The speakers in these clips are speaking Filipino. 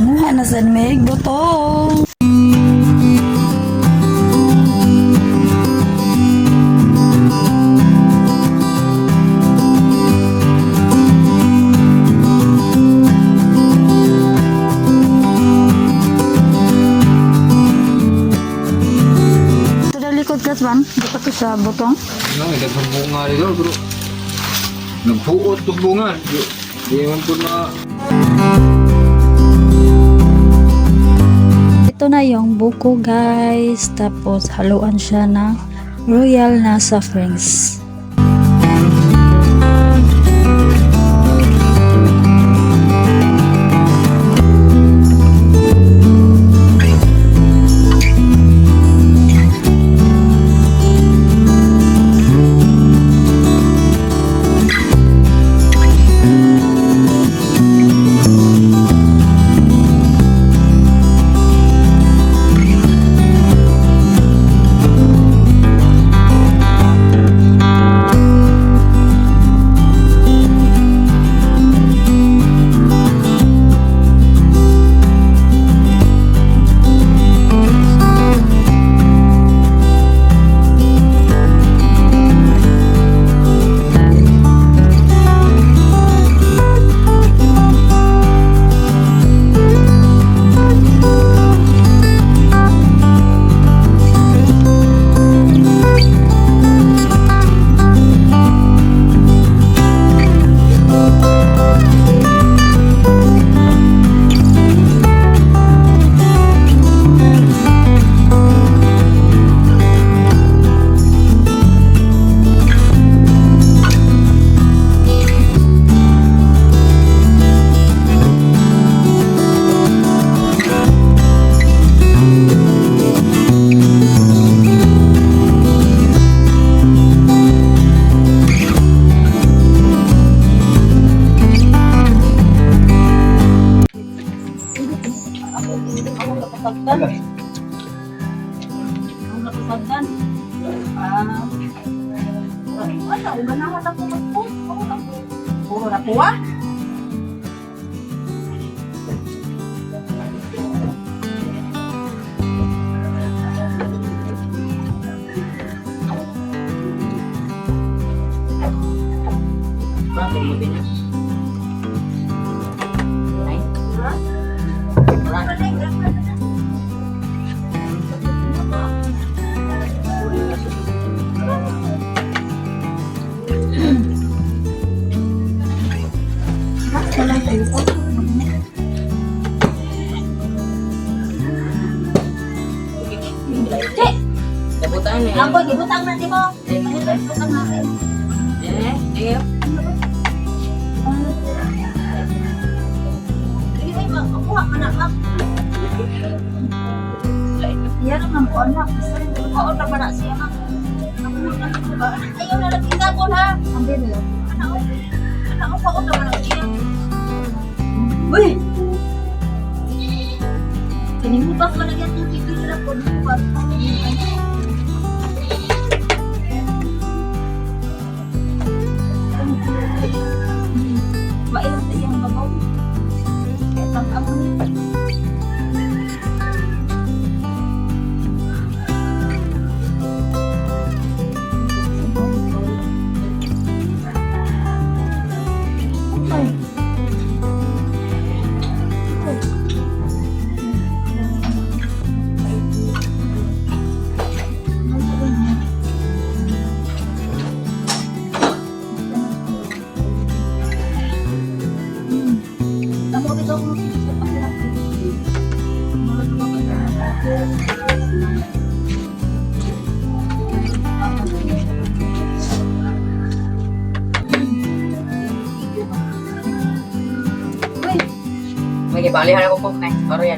Nanguha na sa mig butong. Gas ban, di pa to sa botong. Ano, nagbunga dito, bro. Nagbuot to bunga. Di man po na. Ito na yung buko guys, tapos haluan siya ng royal na sufferings. Puro na kuha. Bakit mo din yun? Nabutan eh. Ang boy, gibutang na di mo. Butang natin. Sige, ay, kuha ka na, ma'am. Yan ang po, anak. Oo, na ba na siya, ma'am? Ayaw na lang tinapon, ha? Ang bino. Anak ko, na ba na siya? Uy! Kinimupas ko na yan yung pipila ko. Mailang sa iyang babaw. Etang amo niya. May balihan ako po. Next, paro yan.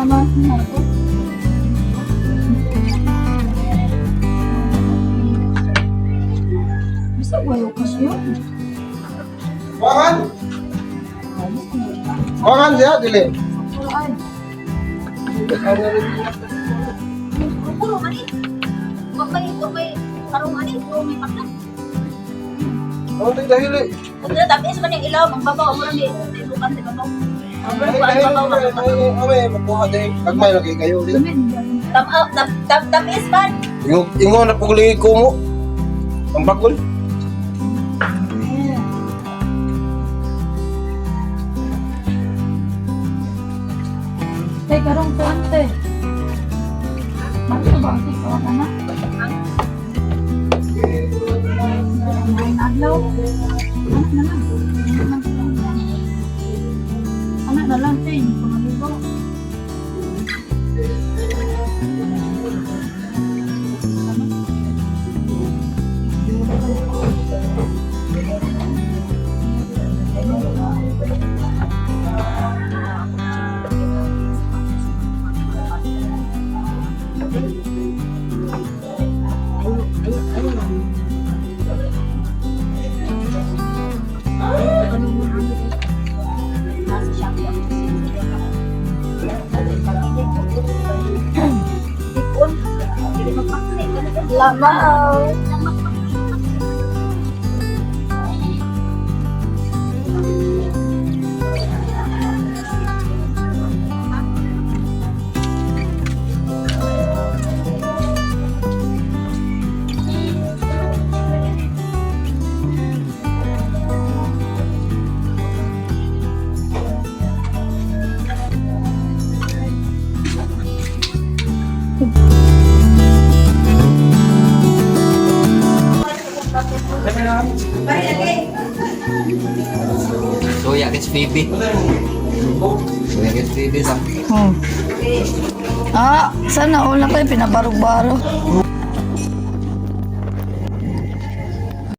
Tama na ako. Bisa wayo kasi yun. Wangan? Wangan siya, dili. Ay. Puro mani. Huwag may karong mani. Puro may pakla. Ano tayo dahili? Kung tapos man yung ilaw, magbabaw mo lang yung bukan, di ba ba? Ang Ay, babaw, magbabaw. magkuha tayo. Agmay lagi kayo. Tamis man. Ingo na pagulingin ko mo. Ang bakul. Tay, karong tuante. Bakit ba ang tikaw ka na? Ang adlaw. Anak na lang, tay. Pumaligo. Lamaw. Soya guys, baby. Soya guys, baby lang. Oh. Ah, sana una kayo pinabarog-baro.